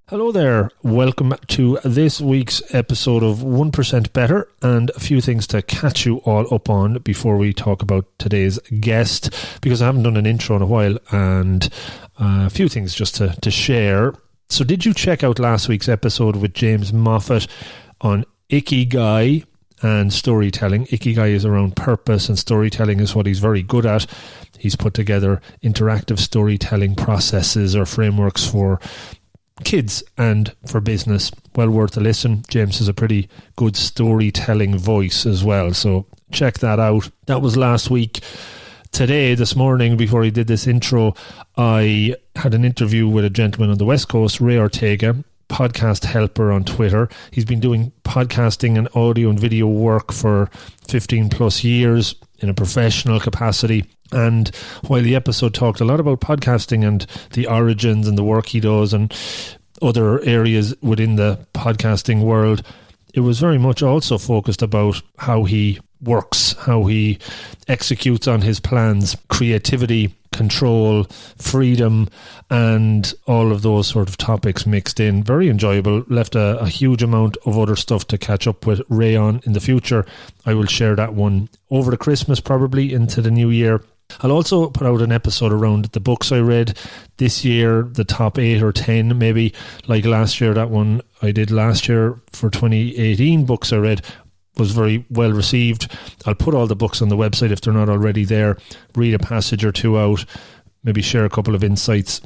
Hello there, welcome to this week's episode of 1% Better, and a few things to catch you all up on before we talk about today's guest, because I haven't done an intro in a while, and a few things just to share. So did you check out last week's episode with James Moffat on Ikigai and storytelling? Ikigai is around purpose, and storytelling is what he's very good at. He's put together interactive storytelling processes or frameworks for kids and for business. Well worth a listen. James has a pretty good storytelling voice as well, so check that out. That was last week. Today, this morning, before I did this intro, I had an interview with a gentleman on the West Coast, Ray Ortega, podcast helper on Twitter. He's been doing podcasting and audio and video work for 15 plus years in a professional capacity. And while the episode talked a lot about podcasting and the origins and the work he does and other areas within the podcasting world, it was very much also focused about how he works, how he executes on his plans, creativity, control, freedom, and all of those sort of topics mixed in. Very enjoyable. Left a huge amount of other stuff to catch up with Ray on in the future. I will share that one over the Christmas, probably into the new year. I'll also put out an episode around the books I read this year, the top 8 or 10 maybe, like last year. That one I did last year for 2018 books I read was very well received. I'll put all the books on the website if they're not already there. Read a passage or two out, maybe share a couple of insights,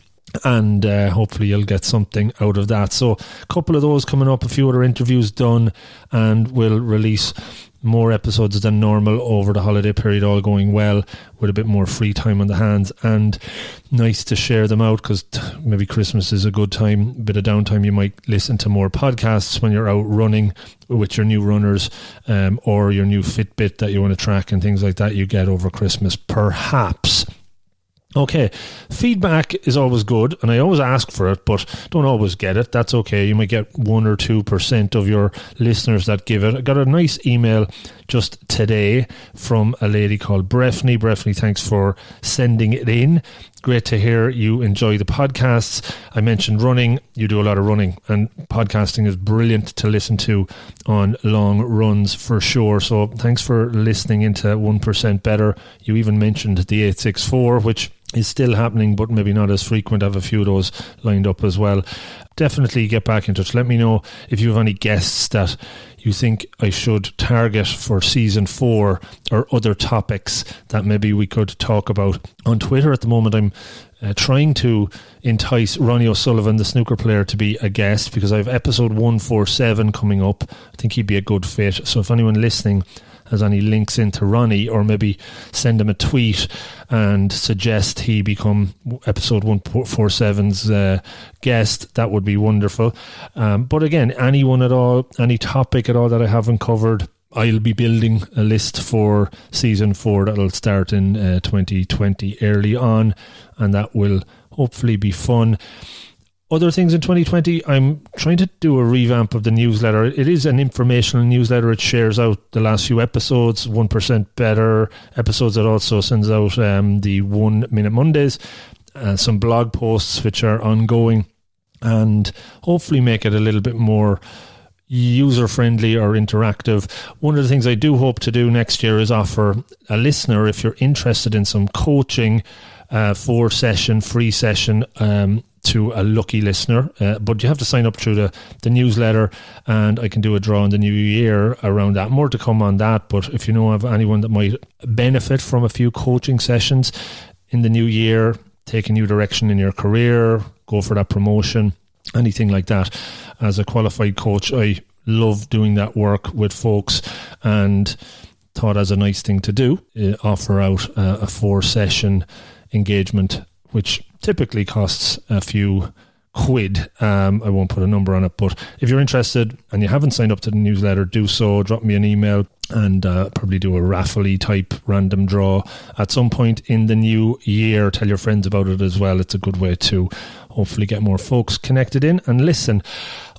and hopefully you'll get something out of that. So a couple of those coming up, a few other interviews done, and we'll release more episodes than normal over the holiday period, all going well, with a bit more free time on the hands, and nice to share them out because maybe Christmas is a good time, a bit of downtime. You might listen to more podcasts when you're out running with your new runners, or your new Fitbit that you want to track and things like that you get over Christmas, perhaps. Okay, feedback is always good, and I always ask for it, but don't always get it. That's okay. You might get 1 or 2% of your listeners that give it. I got a nice email just today from a lady called Breffney. Breffney, thanks for sending it in. Great to hear you enjoy the podcasts. I mentioned running. You do a lot of running, and podcasting is brilliant to listen to on long runs for sure. So thanks for listening into 1% Better. You even mentioned the 864, which is still happening, but maybe not as frequent. I have a few of those lined up as well. Definitely get back in touch. Let me know if you have any guests that you think I should target for season 4, or other topics that maybe we could talk about. On Twitter at the moment, I'm trying to entice Ronnie O'Sullivan, the snooker player, to be a guest, because I have episode 147 coming up. I think he'd be a good fit. So if anyone listening has any links into Ronnie, or maybe send him a tweet and suggest he become episode 147's guest, that would be wonderful. But again, anyone at all, any topic at all that I haven't covered, I'll be building a list for season 4 that'll start in 2020 early on, and that will hopefully be fun. Other things in 2020, I'm trying to do a revamp of the newsletter. It is an informational newsletter. It shares out the last few episodes, 1% Better episodes. It also sends out the 1 Minute Mondays, some blog posts which are ongoing, and hopefully make it a little bit more user-friendly or interactive. One of the things I do hope to do next year is offer a listener, if you're interested in some coaching, 4-session, free session, to a lucky listener, but you have to sign up through the newsletter, and I can do a draw in the new year around that. More to come on that, but if you know of anyone that might benefit from a few coaching sessions in the new year, take a new direction in your career, go for that promotion, anything like that. As a qualified coach, I love doing that work with folks, and thought as a nice thing to do, offer out a 4-session engagement, which typically costs a few quid. I won't put a number on it, but if you're interested and you haven't signed up to the newsletter, do so. Drop me an email, and probably do a raffle-y type random draw at some point in the new year. Tell your friends about it as well. It's a good way to hopefully get more folks connected in and listen.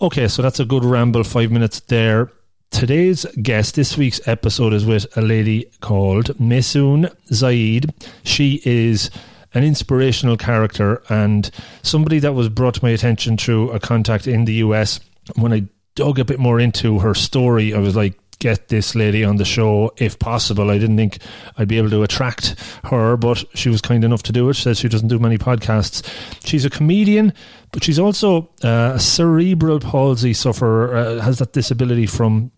Okay, so that's a good ramble, 5 minutes there. Today's guest, this week's episode, is with a lady called Maysoon Zayid. She is an inspirational character and somebody that was brought to my attention through a contact in the US. When I dug a bit more into her story, I was like, get this lady on the show if possible. I didn't think I'd be able to attract her, but she was kind enough to do it. She says she doesn't do many podcasts. She's a comedian, but she's also a cerebral palsy sufferer, has that disability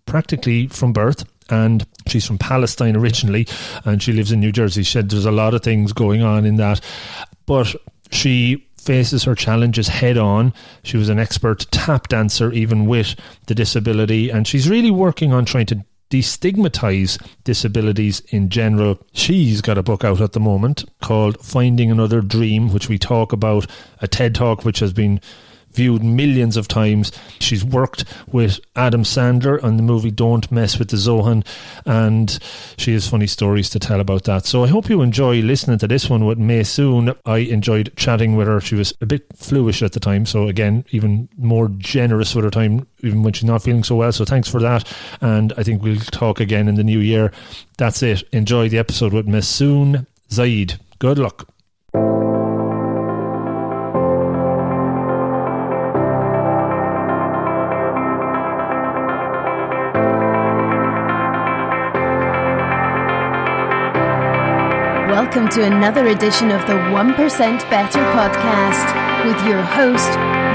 practically from birth. And she's from Palestine originally, and she lives in New Jersey. She said there's a lot of things going on in that, but she faces her challenges head on. She was an expert tap dancer even with the disability, and she's really working on trying to destigmatize disabilities in general. She's got a book out at the moment called Finding Another Dream, which we talk about, a TED Talk which has been viewed millions of times. She's worked with Adam Sandler on the movie Don't Mess with the Zohan, and she has funny stories to tell about that. So I hope you enjoy listening to this one with Maysoon. I enjoyed chatting with her. She was a bit fluish at the time, so again, even more generous with her time, even when she's not feeling so well. So thanks for that, and I think we'll talk again in the new year. That's it. Enjoy the episode with Maysoon Zayid. Good luck. Welcome to another edition of the 1% Better podcast with your host,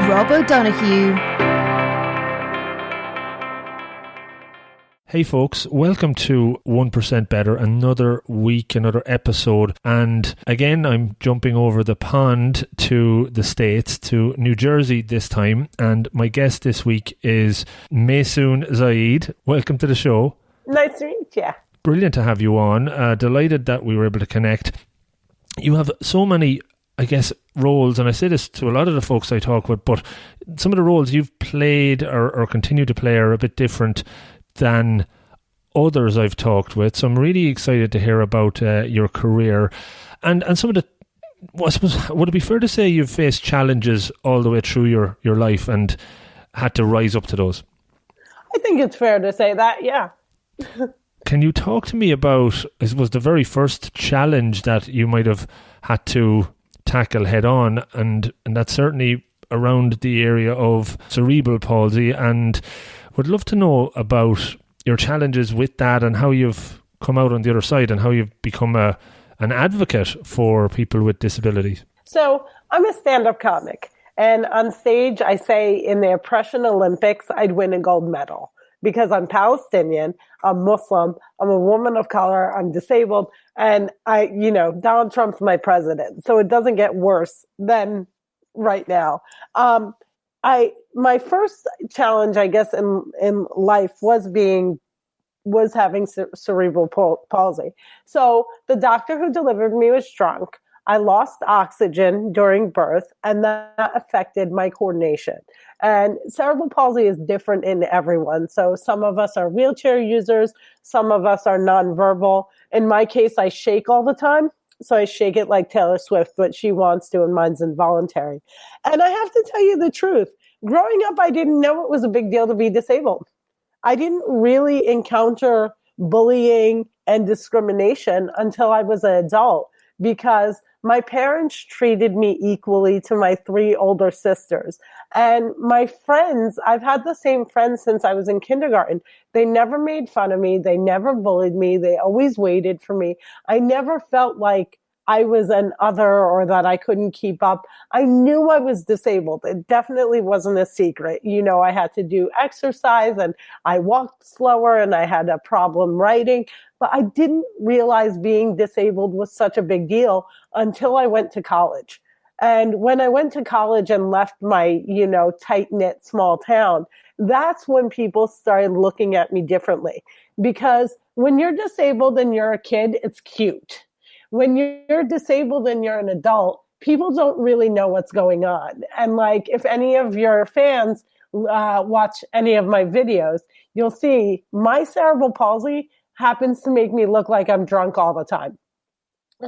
Rob O'Donoghue. Hey folks, welcome to 1% Better, another week, another episode. And again, I'm jumping over the pond to the States, to New Jersey this time. And my guest this week is Maysoon Zayid. Welcome to the show. Nice to meet you. Brilliant to have you on. Delighted that we were able to connect. You have so many, I guess, roles, and I say this to a lot of the folks I talk with, but some of the roles you've played or continue to play are a bit different than others I've talked with. So I'm really excited to hear about your career and some of the, well, I suppose, would it be fair to say you've faced challenges all the way through your life and had to rise up to those? I think it's fair to say that, yeah. Can you talk to me about, I suppose, the very first challenge that you might have had to tackle head on, and that's certainly around the area of cerebral palsy, and would love to know about your challenges with that and how you've come out on the other side and how you've become an advocate for people with disabilities. So I'm a stand-up comic, and on stage I say in the Oppression Olympics I'd win a gold medal. Because I'm Palestinian, I'm Muslim, I'm a woman of color, I'm disabled, and Donald Trump's my president. So it doesn't get worse than right now. My first challenge, I guess, in life was having cerebral palsy. So the doctor who delivered me was drunk. I lost oxygen during birth, and that affected my coordination. And cerebral palsy is different in everyone. So some of us are wheelchair users, some of us are nonverbal. In my case, I shake all the time. So I shake it like Taylor Swift, but she wants to, and mine's involuntary. And I have to tell you the truth. Growing up, I didn't know it was a big deal to be disabled. I didn't really encounter bullying and discrimination until I was an adult, because my parents treated me equally to my three older sisters. And my friends, I've had the same friends since I was in kindergarten. They never made fun of me. They never bullied me. They always waited for me. I never felt like I was an other or that I couldn't keep up. I knew I was disabled. It definitely wasn't a secret. I had to do exercise and I walked slower and I had a problem writing, but I didn't realize being disabled was such a big deal until I went to college. And when I went to college and left my, tight-knit small town, that's when people started looking at me differently. Because when you're disabled and you're a kid, it's cute. When you're disabled and you're an adult, people don't really know what's going on. And if any of your fans watch any of my videos, you'll see my cerebral palsy happens to make me look like I'm drunk all the time.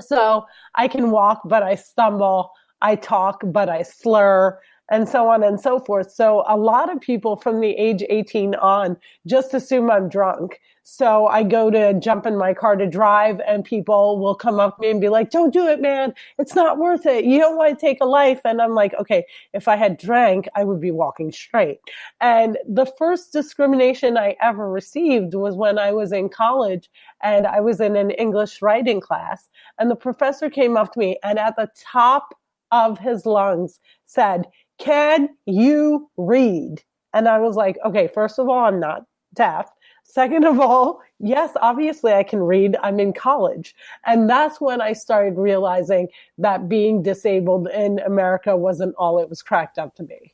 So I can walk, but I stumble. I talk, but I slur. and so on and so forth. So a lot of people from the age 18 on just assume I'm drunk. So I go to jump in my car to drive and people will come up to me and be like, don't do it, man. It's not worth it. You don't want to take a life. And I'm like, okay, if I had drank, I would be walking straight. And the first discrimination I ever received was when I was in college and I was in an English writing class. And the professor came up to me and at the top of his lungs said, can you read? And I was like, okay, first of all, I'm not deaf. Second of all, yes, obviously I can read. I'm in college. And that's when I started realizing that being disabled in America wasn't all it was cracked up to be.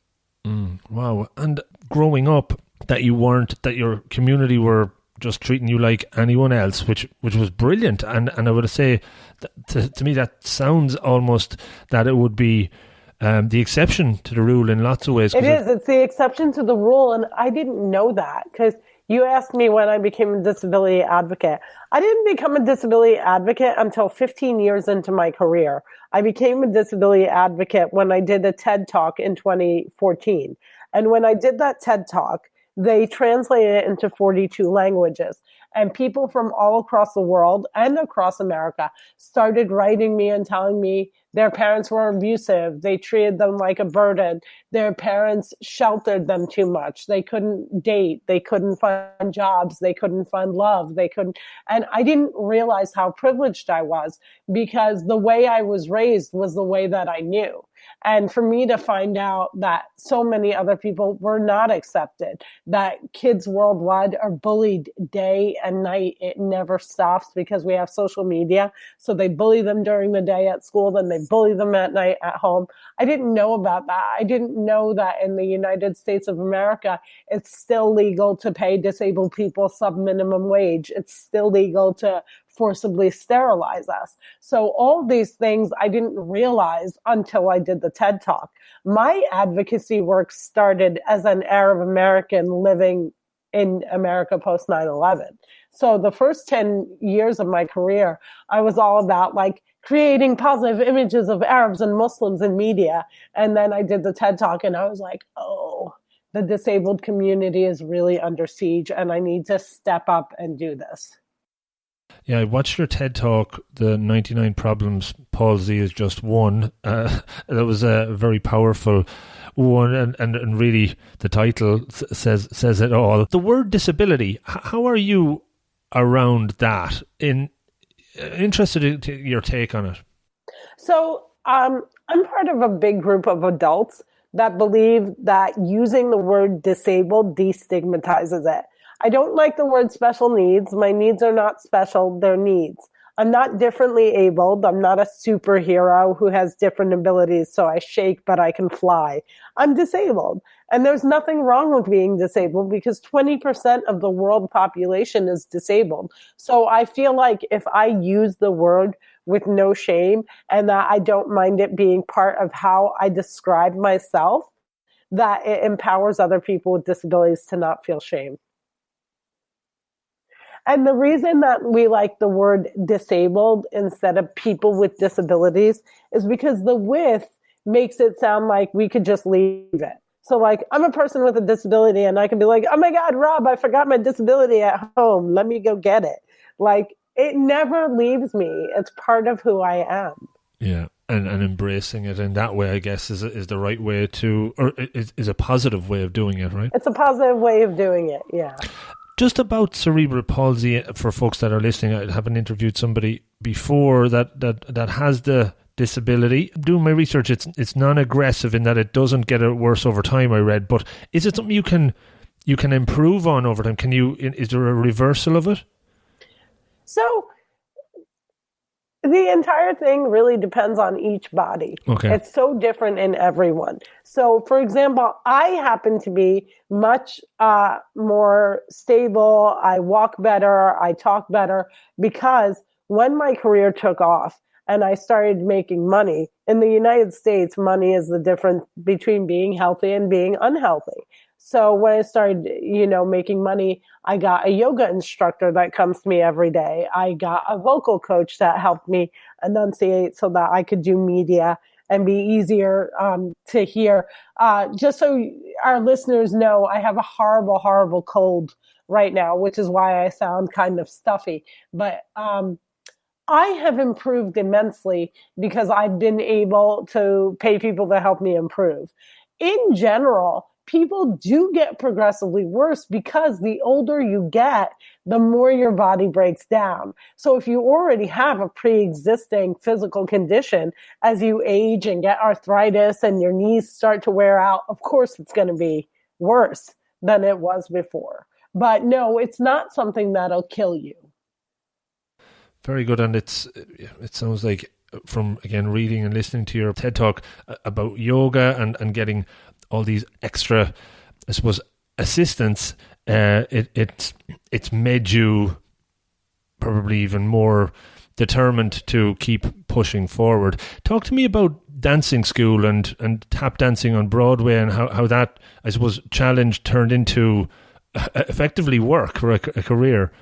Wow. And growing up, that your community were just treating you like anyone else, which was brilliant. And I would say, to me, that sounds almost that it would be the exception to the rule in lots of ways. It is. It's the exception to the rule. And I didn't know that because you asked me when I became a disability advocate. I didn't become a disability advocate until 15 years into my career. I became a disability advocate when I did a TED Talk in 2014. And when I did that TED Talk, they translated it into 42 languages. And people from all across the world and across America started writing me and telling me their parents were abusive. They treated them like a burden. Their parents sheltered them too much. They couldn't date. They couldn't find jobs. They couldn't find love. And I didn't realize how privileged I was because the way I was raised was the way that I knew. And for me to find out that so many other people were not accepted, that kids worldwide are bullied day and night, it never stops because we have social media. So they bully them during the day at school, then they bully them at night at home. I didn't know about that. I didn't know that in the United States of America, it's still legal to pay disabled people sub-minimum wage. It's still legal to forcibly sterilize us. So all these things I didn't realize until I did the TED Talk. My advocacy work started as an Arab American living in America post 9/11. So the first 10 years of my career, I was all about like creating positive images of Arabs and Muslims in media. And then I did the TED Talk and I was like, oh, the disabled community is really under siege and I need to step up and do this. Yeah, I watched your TED Talk, The 99 Problems Palsy is Just One. That was a very powerful one, and really the title says it all. The word disability, how are you around that? Interested in your take on it. So I'm part of a big group of adults that believe that using the word disabled destigmatizes it. I don't like the word special needs. My needs are not special, they're needs. I'm not differently abled. I'm not a superhero who has different abilities, so I shake, but I can fly. I'm disabled. And there's nothing wrong with being disabled because 20% of the world population is disabled. So I feel like if I use the word with no shame and that I don't mind it being part of how I describe myself, that it empowers other people with disabilities to not feel shame. And the reason that we like the word disabled instead of people with disabilities is because the with makes it sound like we could just leave it. So like, I'm a person with a disability and I can be like, oh my God, Rob, I forgot my disability at home. Let me go get it. Like, it never leaves me. It's part of who I am. Yeah. And embracing it in that way, I guess, is the right way to, or is a positive way of doing it, right? It's a positive way of doing it, yeah. Just about cerebral palsy, for folks that are listening, I haven't interviewed somebody before that has the disability. Doing my research, it's non-aggressive in that it doesn't get worse over time, I read, but is it something you can improve on over time? Is there a reversal of it? So the entire thing really depends on each body. Okay. It's so different in everyone. So, for example, I happen to be much more stable. I walk better. I talk better because when my career took off and I started making money, in the United States, money is the difference between being healthy and being unhealthy. So when I started, making money, I got a yoga instructor that comes to me every day. I got a vocal coach that helped me enunciate so that I could do media and be easier to hear. Just so our listeners know, I have a horrible, horrible cold right now, which is why I sound kind of stuffy. But I have improved immensely because I've been able to pay people to help me improve. In general, people do get progressively worse because the older you get, the more your body breaks down. So if you already have a pre-existing physical condition, as you age and get arthritis and your knees start to wear out, of course it's going to be worse than it was before. But no, it's not something that'll kill you. Very good. And it sounds like, from, again, reading and listening to your TED Talk about yoga and getting all these extra, I suppose, assistance, it's made you probably even more determined to keep pushing forward. Talk to me about dancing school and tap dancing on Broadway, and how that, I suppose, challenge turned into effectively work or a career.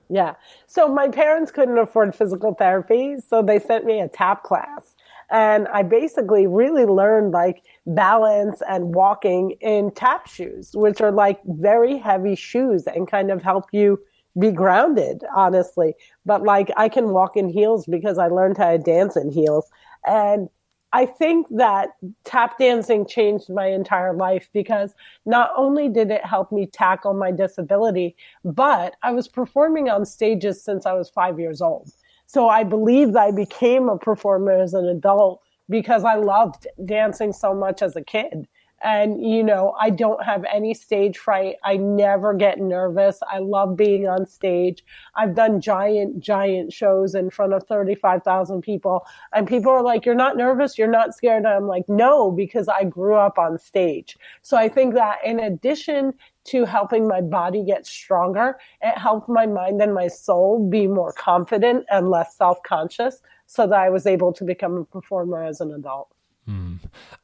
Yeah. So my parents couldn't afford physical therapy, so they sent me a tap class. And I basically really learned like balance and walking in tap shoes, which are like very heavy shoes and kind of help you be grounded, honestly. But like I can walk in heels because I learned how to dance in heels. And I think that tap dancing changed my entire life because not only did it help me tackle my disability, but I was performing on stages since I was 5 years old. So I believe that I became a performer as an adult because I loved dancing so much as a kid. And, you know, I don't have any stage fright. I never get nervous. I love being on stage. I've done giant shows in front of 35,000 people. And people are like, you're not nervous? You're not scared? And I'm like, no, because I grew up on stage. So I think that in addition to helping my body get stronger, it helped my mind and my soul be more confident and less self-conscious so that I was able to become a performer as an adult.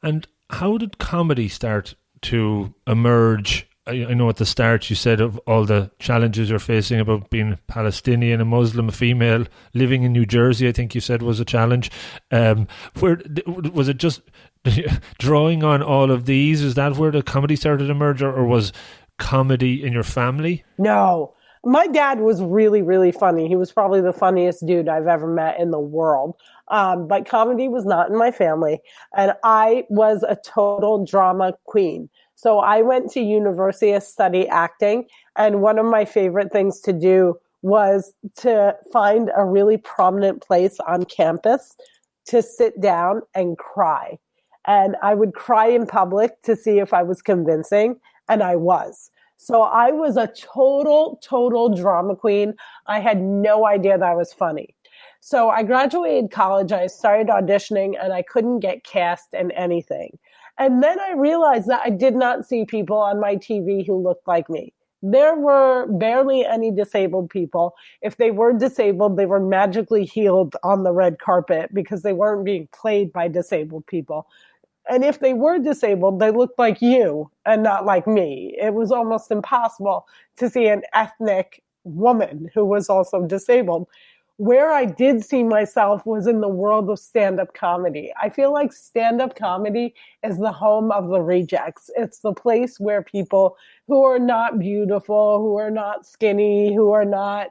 And how did comedy start to emerge? I know at the start you said of all the challenges you're facing about being Palestinian, a Muslim, a female, living in New Jersey, I think you said was a challenge. Where was it just drawing on all of these? Is that where the comedy started to emerge, or was comedy in your family? No. My dad was really, really funny. He was probably the funniest dude I've ever met in the world. But comedy was not in my family. And I was a total drama queen. So I went to university to study acting. And one of my favorite things to do was to find a really prominent place on campus to sit down and cry. And I would cry in public to see if I was convincing. And I was. So I was a total drama queen. I had no idea that I was funny. So I graduated college, I started auditioning, and I couldn't get cast in anything. And then I realized that I did not see people on my TV who looked like me. There were barely any disabled people. If they were disabled, they were magically healed on the red carpet because they weren't being played by disabled people. And if they were disabled, they looked like you and not like me. It was almost impossible to see an ethnic woman who was also disabled. Where I did see myself was in the world of stand-up comedy. I feel like stand-up comedy is the home of the rejects. It's the place where people who are not beautiful, who are not skinny, who are not,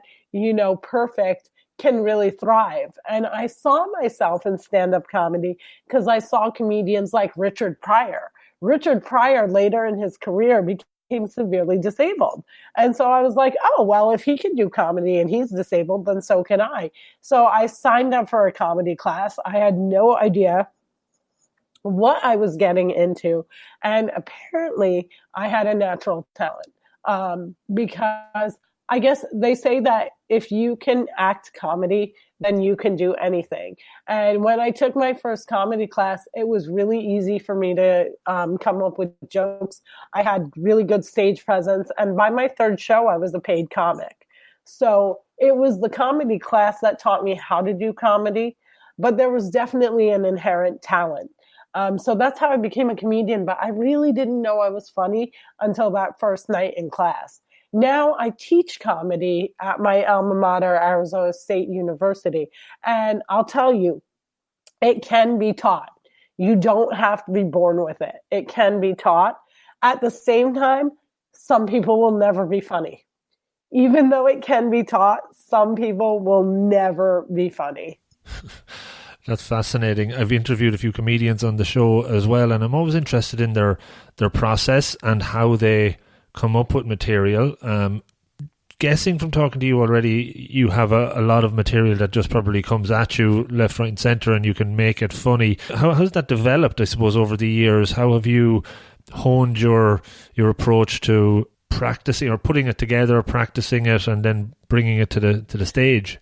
perfect, can really thrive. And I saw myself in stand-up comedy because I saw comedians like Richard Pryor. Richard Pryor later in his career became severely disabled. And so I was like, oh, well, if he can do comedy and he's disabled, then so can I. So I signed up for a comedy class. I had no idea what I was getting into. And apparently I had a natural talent because I guess they say that if you can act comedy, then you can do anything. And when I took my first comedy class, it was really easy for me to come up with jokes. I had really good stage presence. And by my third show, I was a paid comic. So it was the comedy class that taught me how to do comedy, but there was definitely an inherent talent. So that's how I became a comedian, but I really didn't know I was funny until that first night in class. Now I teach comedy at my alma mater, Arizona State University. And I'll tell you, it can be taught. You don't have to be born with it. It can be taught. At the same time, some people will never be funny. Even though it can be taught, some people will never be funny. That's fascinating. I've interviewed a few comedians on the show as well, and I'm always interested in their process and how they come up with material. Guessing from talking to you already, you have a lot of material that just probably comes at you left, right and centre, and you can make it funny. How has that developed, I suppose, over the years? How have you honed your approach to practicing or putting it together, practicing it, and then bringing it to the stage?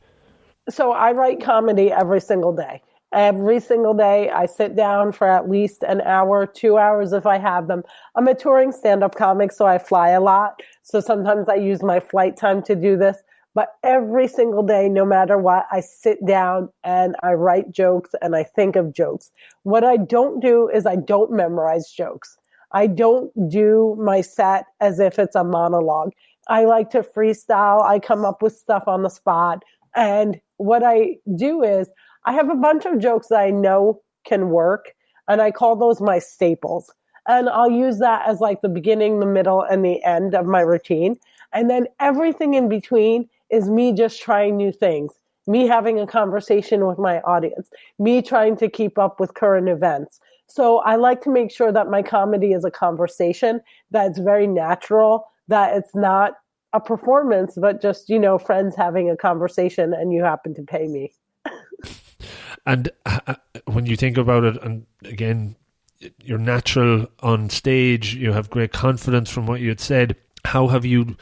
So I write comedy every single day. Every single day, I sit down for at least an hour, 2 hours if I have them. I'm a touring stand-up comic, so I fly a lot. So sometimes I use my flight time to do this. But every single day, no matter what, I sit down and I write jokes and I think of jokes. What I don't do is I don't memorize jokes. I don't do my set as if it's a monologue. I like to freestyle. I come up with stuff on the spot. And what I do is I have a bunch of jokes that I know can work, and I call those my staples. And I'll use that as like the beginning, the middle, and the end of my routine. And then everything in between is me just trying new things, me having a conversation with my audience, me trying to keep up with current events. So I like to make sure that my comedy is a conversation, that it's very natural, that it's not a performance, but just, friends having a conversation and you happen to pay me. And when you think about it, and again, you're natural on stage, you have great confidence from what you had said. How have you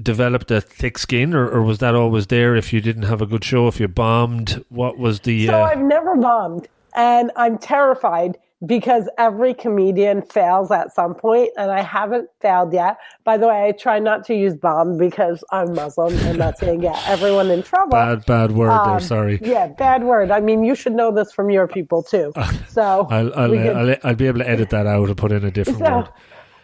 developed a thick skin, or was that always there if you didn't have a good show, if you bombed? What was the... So I've never bombed, and I'm terrified because every comedian fails at some point, and I haven't failed yet. By the way, I try not to use bomb because I'm Muslim, and that's going to get everyone in trouble. Bad word there, sorry. Yeah, bad word. I mean, you should know this from your people too. So I'll be able to edit that out and put in a different word.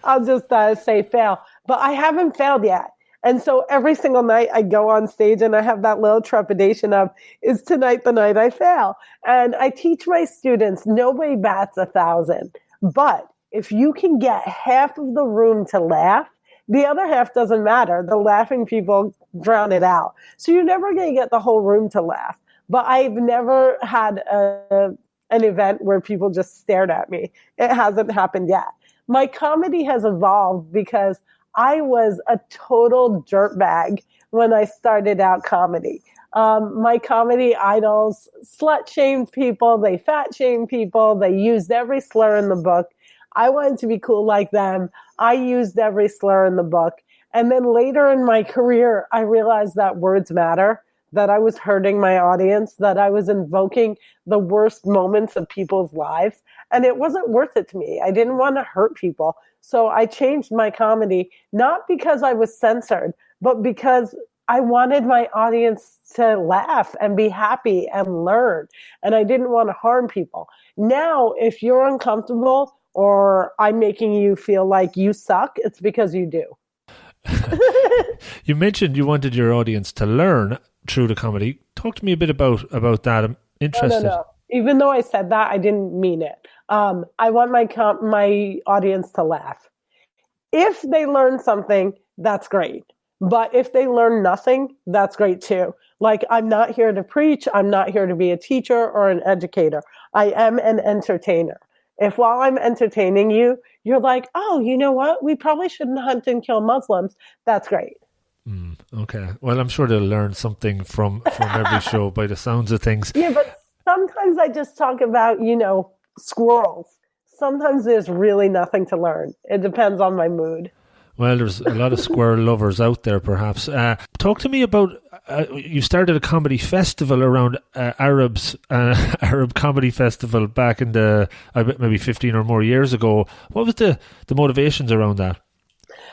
I'll just say fail. But I haven't failed yet. And so every single night I go on stage and I have that little trepidation of, is tonight the night I fail? And I teach my students, nobody bats 1,000. But if you can get half of the room to laugh, the other half doesn't matter. The laughing people drown it out. So you're never going to get the whole room to laugh. But I've never had an event where people just stared at me. It hasn't happened yet. My comedy has evolved because I was a total dirtbag when I started out comedy. My comedy idols slut-shamed people, they fat-shamed people, they used every slur in the book. I wanted to be cool like them. I used every slur in the book. And then later in my career, I realized that words matter, that I was hurting my audience, that I was invoking the worst moments of people's lives. And it wasn't worth it to me. I didn't want to hurt people. So I changed my comedy, not because I was censored, but because I wanted my audience to laugh and be happy and learn. And I didn't want to harm people. Now, if you're uncomfortable or I'm making you feel like you suck, it's because you do. You mentioned you wanted your audience to learn through the comedy. Talk to me a bit about that. I'm interested. No. Even though I said that, I didn't mean it. I want my audience to laugh. If they learn something, that's great. But if they learn nothing, that's great too. Like, I'm not here to preach. I'm not here to be a teacher or an educator. I am an entertainer. If while I'm entertaining you, you're like, oh, you know what? We probably shouldn't hunt and kill Muslims. That's great. Okay. Well, I'm sure they'll learn something from every show by the sounds of things. Yeah, but sometimes I just talk about, squirrels. Sometimes there's really nothing to learn. It depends on my mood. Well, there's a lot of squirrel lovers out there, perhaps. Talk to me about, you started a comedy festival around Arab Comedy Festival back in maybe 15 or more years ago. What was the motivations around that?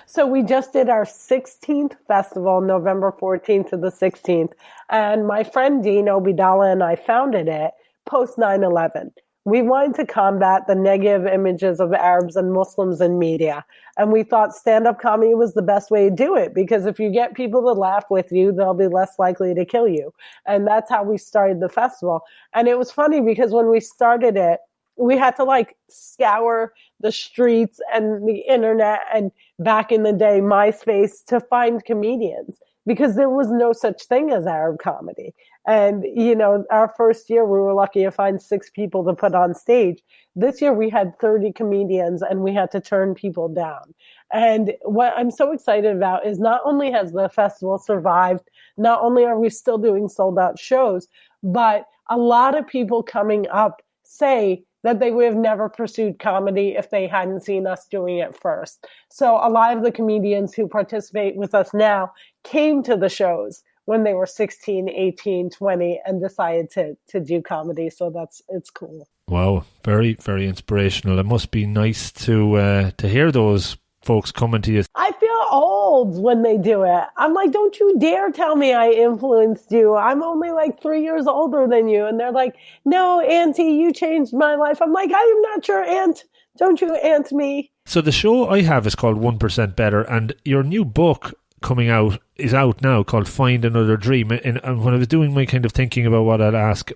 So we just did our 16th festival, November 14th to the 16th. And my friend Dean Obidala and I founded it post 9/11. We wanted to combat the negative images of Arabs and Muslims in media. And we thought stand-up comedy was the best way to do it, because if you get people to laugh with you, they'll be less likely to kill you. And that's how we started the festival. And it was funny because when we started it, we had to like scour the streets and the internet and back in the day, MySpace, to find comedians because there was no such thing as Arab comedy. And, you know, our first year, we were lucky to find 6 people to put on stage. This year, we had 30 comedians and we had to turn people down. And what I'm so excited about is not only has the festival survived, not only are we still doing sold out shows, but a lot of people coming up say that they would have never pursued comedy if they hadn't seen us doing it first. So a lot of the comedians who participate with us now came to the shows when they were 16, 18, 20 and decided to do comedy. So it's cool. Wow. Very, very inspirational. It must be nice to hear those folks coming to you. I feel old when they do it. I'm like, don't you dare tell me I influenced you. I'm only like 3 years older than you. And they're like, no, Auntie, you changed my life. I'm like, I am not your aunt. Don't you aunt me. So the show I have is called 1% Better, and your new book coming out is out now called Find Another Dream. And when I was doing my kind of thinking about what I'd ask,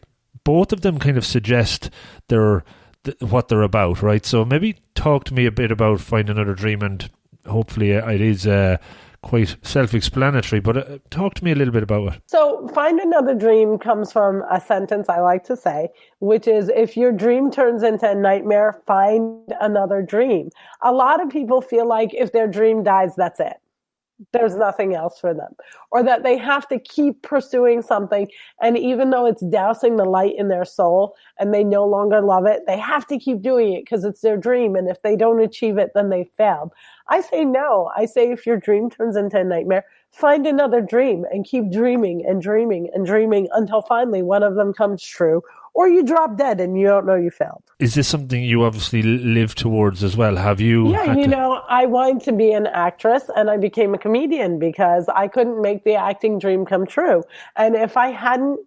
both of them kind of suggest what they're about, right? So maybe talk to me a bit about Find Another Dream, and hopefully it is quite self-explanatory, but talk to me a little bit about it. So Find Another Dream comes from a sentence I like to say, which is, if your dream turns into a nightmare, find another dream. A lot of people feel like if their dream dies, that's it. There's nothing else for them, or that they have to keep pursuing something. And even though it's dousing the light in their soul and they no longer love it, they have to keep doing it because it's their dream. And if they don't achieve it, then they failed. I say no. I say, if your dream turns into a nightmare, find another dream and keep dreaming and dreaming and dreaming until finally one of them comes true, or you drop dead and you don't know you failed. Is this something you obviously live towards as well? Have you? Yeah, know, I wanted to be an actress and I became a comedian because I couldn't make the acting dream come true. And if I hadn't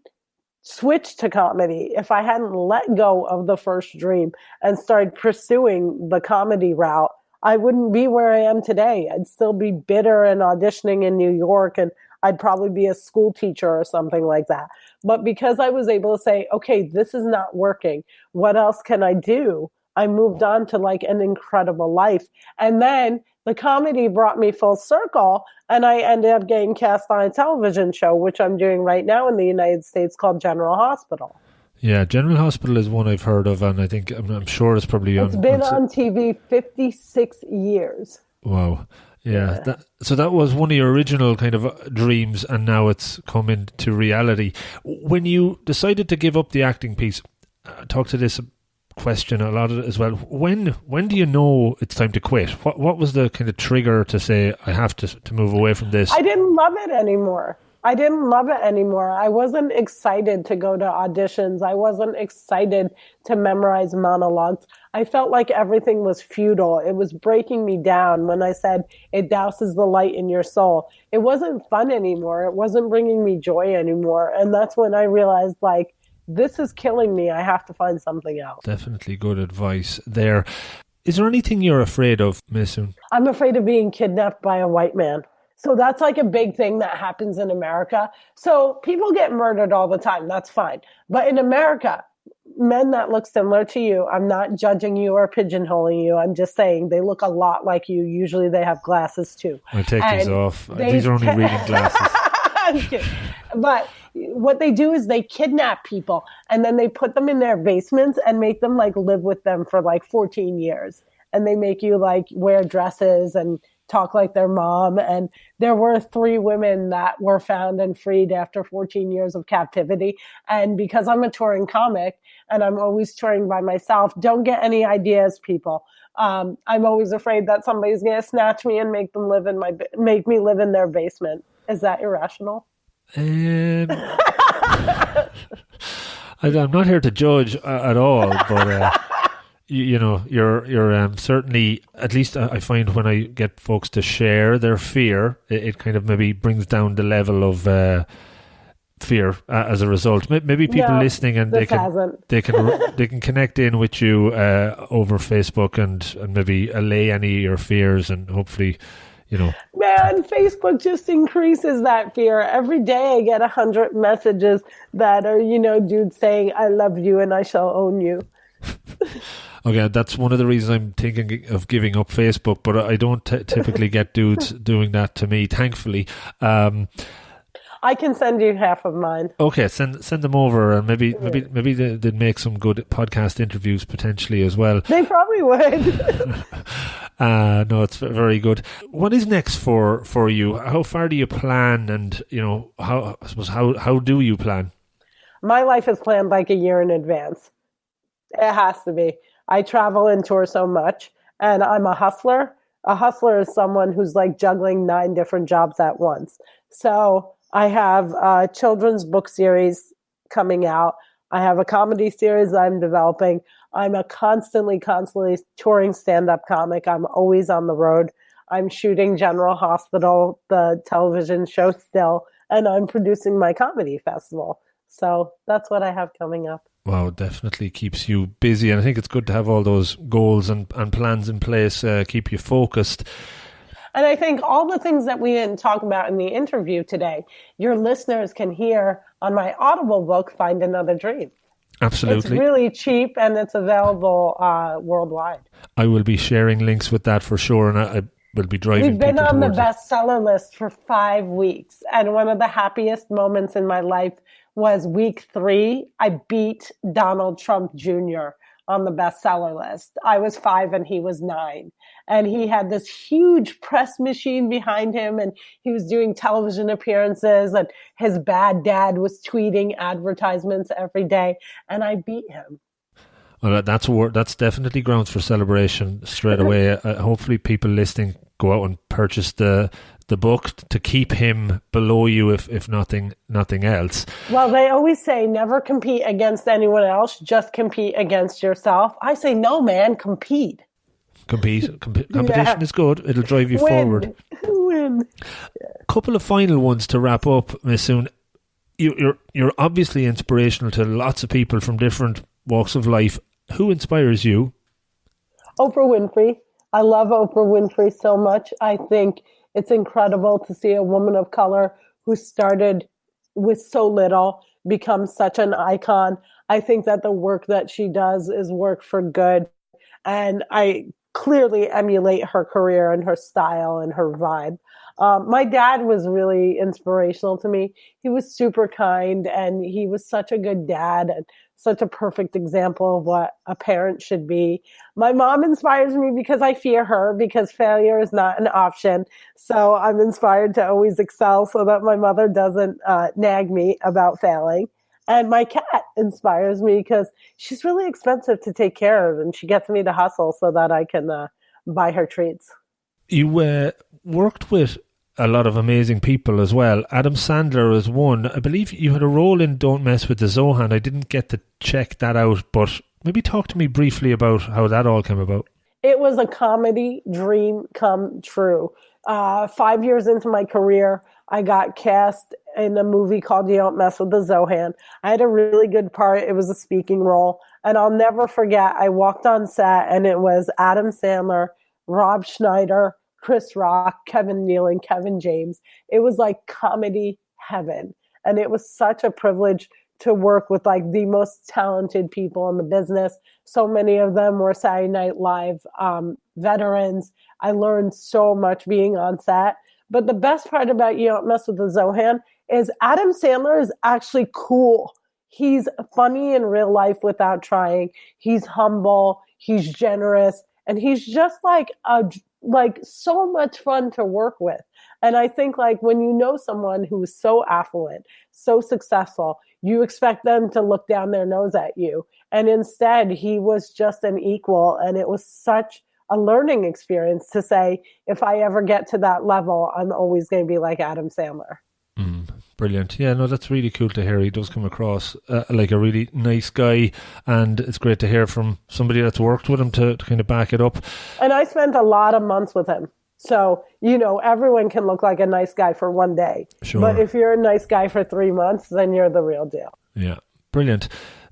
switched to comedy, if I hadn't let go of the first dream and started pursuing the comedy route, I wouldn't be where I am today. I'd still be bitter and auditioning in New York, and I'd probably be a school teacher or something like that. But because I was able to say, okay, this is not working, what else can I do? I moved on to like an incredible life. And then the comedy brought me full circle, and I ended up getting cast on a television show, which I'm doing right now in the United States, called General Hospital. Yeah, General Hospital is one I've heard of, and I'm sure it's probably on... It's been on TV 56 years. Wow. Yeah. So that was one of your original kind of dreams, and now it's come into reality. When you decided to give up the acting piece, talk to this question a lot as well. When do you know it's time to quit? What was the kind of trigger to say, I have to move away from this? I didn't love it anymore. I wasn't excited to go to auditions. I wasn't excited to memorize monologues. I felt like everything was futile. It was breaking me down when I said it douses the light in your soul. It wasn't fun anymore. It wasn't bringing me joy anymore. And that's when I realized, like, this is killing me. I have to find something else. Definitely good advice there. Is there anything you're afraid of, Maysoon? I'm afraid of being kidnapped by a white man. So that's like a big thing that happens in America. So people get murdered all the time. That's fine. But in America, men that look similar to you, I'm not judging you or pigeonholing you. I'm just saying they look a lot like you. Usually they have glasses too. I take these off. These are only reading glasses. I'm kidding. But what they do is they kidnap people and then they put them in their basements and make them like live with them for like 14 years. And they make you like wear dresses and talk like their mom. And there were 3 women that were found and freed after 14 years of captivity. And because I'm a touring comic and I'm always touring by myself, don't get any ideas, people. I'm always afraid that somebody's going to snatch me and make me live in their basement. Is that irrational? I'm not here to judge at all, but you're certainly, at least I find when I get folks to share their fear, it kind of maybe brings down the level of fear as a result. Maybe people listening, and they can connect in with you over Facebook and maybe allay any of your fears, and hopefully, Man, Facebook just increases that fear. Every day I get 100 messages that are, dudes saying, I love you and I shall own you. Okay, that's one of the reasons I'm thinking of giving up Facebook, but I don't typically get dudes doing that to me, thankfully. I can send you half of mine. Okay, send them over, and maybe they'd make some good podcast interviews potentially as well. They probably would. No, it's very good. What is next for you? How far do you plan, and how do you plan? My life is planned like a year in advance. It has to be. I travel and tour so much, and I'm a hustler. A hustler is someone who's like juggling 9 different jobs at once. So I have a children's book series coming out. I have a comedy series I'm developing. I'm a constantly touring stand-up comic. I'm always on the road. I'm shooting General Hospital, the television show still, and I'm producing my comedy festival. So that's what I have coming up. Wow, definitely keeps you busy. And I think it's good to have all those goals and plans in place, keep you focused. And I think all the things that we didn't talk about in the interview today, your listeners can hear on my Audible book, Find Another Dream. Absolutely. It's really cheap and it's available worldwide. I will be sharing links with that for sure, and I will be driving. We've been on the bestseller list for 5 weeks, and one of the happiest moments in my life was week 3. I beat Donald Trump Jr. on the bestseller list. I was 5 and he was 9. And he had this huge press machine behind him, and he was doing television appearances, and his bad dad was tweeting advertisements every day, and I beat him. Well, that's definitely grounds for celebration straight away. Hopefully people listening go out and purchase the book to keep him below you, if nothing else. Well, they always say never compete against anyone else, just compete against yourself. I say, no, man, compete. Competition is good. It'll drive you forward. Win. Couple of final ones to wrap up, Maysoon. You're obviously inspirational to lots of people from different walks of life. Who inspires you? Oprah Winfrey. I love Oprah Winfrey so much. I think it's incredible to see a woman of color who started with so little become such an icon. I think that the work that she does is work for good. And I clearly emulate her career and her style and her vibe. My dad was really inspirational to me. He was super kind, and he was such a good dad and such a perfect example of what a parent should be. My mom inspires me because I fear her, because failure is not an option. So I'm inspired to always excel so that my mother doesn't nag me about failing. And my cat inspires me because she's really expensive to take care of, and she gets me to hustle so that I can buy her treats. You worked with a lot of amazing people as well. Adam Sandler is one. I believe you had a role in Don't Mess with the Zohan. I didn't get to check that out, but maybe talk to me briefly about how that all came about. It was a comedy dream come true. 5 years into my career, I got cast in a movie called You Don't Mess with the Zohan. I had a really good part. It was a speaking role. And I'll never forget, I walked on set and it was Adam Sandler, Rob Schneider, Chris Rock, Kevin Nealon, Kevin James. It was like comedy heaven. And it was such a privilege to work with like the most talented people in the business. So many of them were Saturday Night Live veterans. I learned so much being on set. But the best part about You Don't Mess with the Zohan is Adam Sandler is actually cool. He's funny in real life without trying. He's humble. He's generous. And he's just like so much fun to work with. And I think like when you know someone who is so affluent, so successful, you expect them to look down their nose at you. And instead, he was just an equal. And it was such a learning experience to say, if I ever get to that level, I'm always going to be like Adam Sandler. Brilliant. Yeah, no, that's really cool to hear. He does come across like a really nice guy, and it's great to hear from somebody that's worked with him to kind of back it up. And I spent a lot of months with him. So, you know, everyone can look like a nice guy for one day. Sure. But if you're a nice guy for 3 months, then you're the real deal. Yeah, brilliant.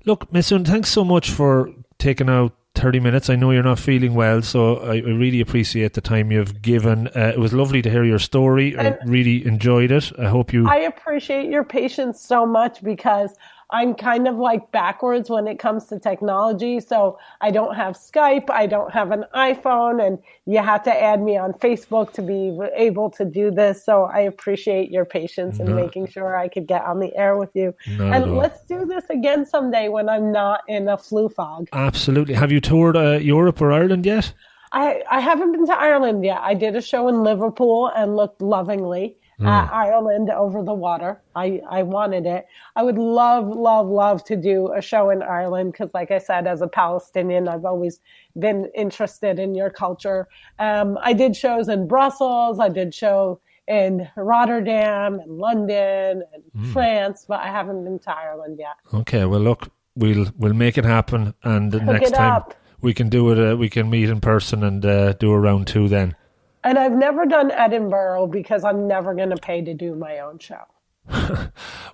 Look, Maysoon, thanks so much for taking out 30 minutes. I know you're not feeling well, so I really appreciate the time you've given. It was lovely to hear your story. I really enjoyed it. I appreciate your patience so much, because I'm kind of like backwards when it comes to technology. So I don't have Skype. I don't have an iPhone, and you have to add me on Facebook to be able to do this. So I appreciate your patience in making sure I could get on the air with you. And let's do this again someday when I'm not in a flu fog. Absolutely. Have you toured Europe or Ireland yet? I haven't been to Ireland yet. I did a show in Liverpool and looked lovingly at Ireland over the water. I wanted it. I would love to do a show in Ireland because, like I said, as a Palestinian, I've always been interested in your culture. I did shows in Brussels. I did show in Rotterdam and London and France, but I haven't been to Ireland yet. Okay, well, look, we'll make it happen, and next time we can do it. We can meet in person and do a round 2 then. And I've never done Edinburgh because I'm never going to pay to do my own show.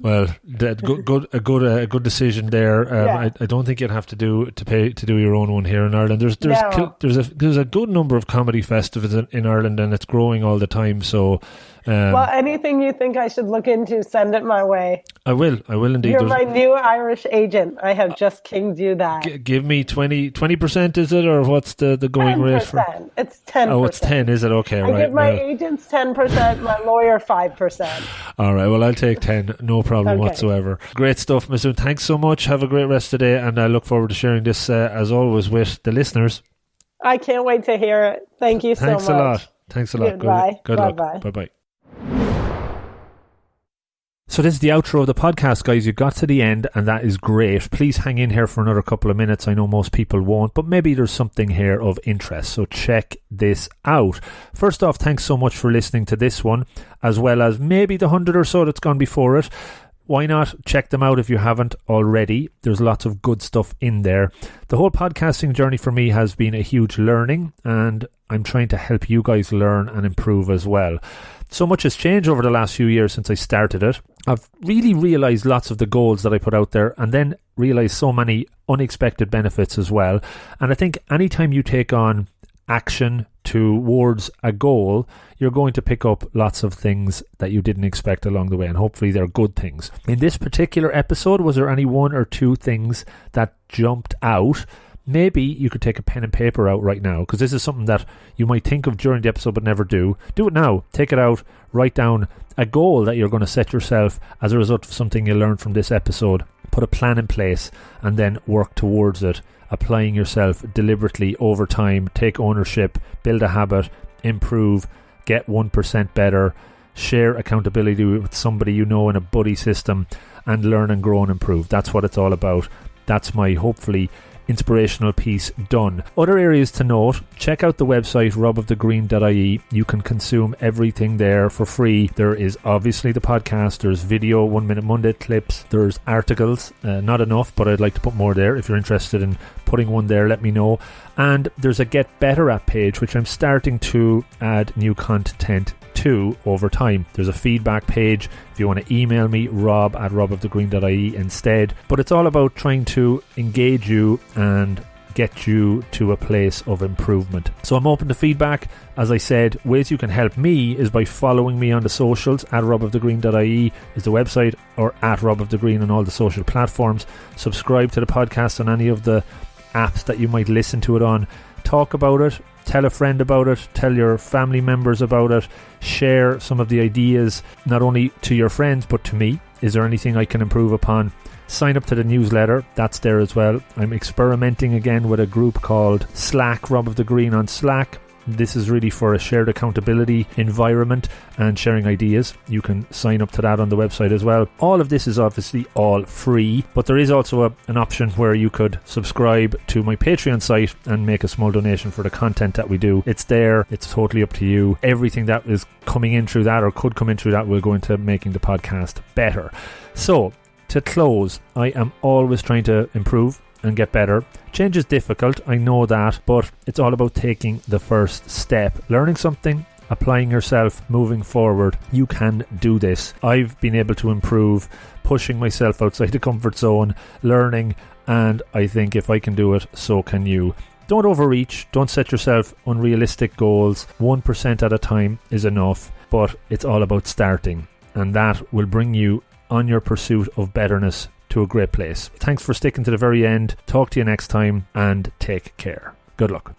Well, a good decision there. I don't think you'd have to pay to do your own one here in Ireland. There's a good number of comedy festivals in Ireland, and it's growing all the time. So, well, anything you think I should look into, send it my way. I will indeed. You're my new Irish agent. I have just kinged you that. Give me 20%, is it, or what's the going 10%. Rate for? It's 10%. Oh, it's 10, is it? Okay, right. I give my agents 10%, my lawyer 5%. All right, well, I'll take 10, no problem whatsoever. Great stuff, Maysoon. Thanks so much. Have a great rest of the day, and I look forward to sharing this, as always, with the listeners. I can't wait to hear it. Thank you so much. Thanks a lot. Goodbye. Good luck. Bye-bye. So this is the outro of the podcast, guys. You got to the end, and that is great. Please hang in here for another couple of minutes. I know most people won't, but maybe there's something here of interest. So check this out. First off, thanks so much for listening to this one, as well as maybe the 100 or so that's gone before it. Why not check them out if you haven't already? There's lots of good stuff in there. The whole podcasting journey for me has been a huge learning, and I'm trying to help you guys learn and improve as well. So much has changed over the last few years since I started it. I've really realised lots of the goals that I put out there, and then realised so many unexpected benefits as well. And I think anytime you take on action towards a goal, you're going to pick up lots of things that you didn't expect along the way, and hopefully they're good things. In this particular episode, was there any one or two things that jumped out? Maybe you could take a pen and paper out right now, because this is something that you might think of during the episode but never do. Do it now. Take it out. Write down a goal that you're going to set yourself as a result of something you learned from this episode. Put a plan in place and then work towards it, applying yourself deliberately over time. Take ownership, build a habit, improve, get 1% better, share accountability with somebody you know in a buddy system, and learn and grow and improve. That's what it's all about. That's my, hopefully, inspirational piece done. Other areas to note: check out the website robofthegreen.ie. You can consume everything there for free. There is obviously the podcast, there's video 1 Minute Monday clips, there's articles, not enough, but I'd like to put more there. If you're interested in putting one there, let me know. And there's a Get Better app page, which I'm starting to add new content to over time. There's a feedback page if you want to email me, rob@robofthegreen.ie instead. But it's all about trying to engage you and get you to a place of improvement. So I'm open to feedback. As I said, ways you can help me is by following me on the socials. @robofthegreen.ie is the website, or @robofthegreen on all the social platforms. Subscribe to the podcast on any of the apps that you might listen to it on. Talk about it. Tell a friend about it, tell your family members about it, share some of the ideas, not only to your friends, but to me. Is there anything I can improve upon? Sign up to the newsletter, that's there as well. I'm experimenting again with a group called Slack, Rob of the Green on Slack. This is really for a shared accountability environment and sharing ideas. You can sign up to that on the website as well. All of this is obviously all free, but there is also an option where you could subscribe to my Patreon site and make a small donation for the content that we do. It's there. It's totally up to you. Everything that is coming in through that or could come in through that will go into making the podcast better. So, to close, I am always trying to improve and get better. Change is difficult, I know that, but it's all about taking the first step. Learning something, applying yourself, moving forward. You can do this. I've been able to improve, pushing myself outside the comfort zone, learning, and I think if I can do it, so can you. Don't overreach, don't set yourself unrealistic goals. 1% at a time is enough, but it's all about starting, and that will bring you on your pursuit of betterness to a great place. Thanks for sticking to the very end. Talk to you next time and take care. Good luck.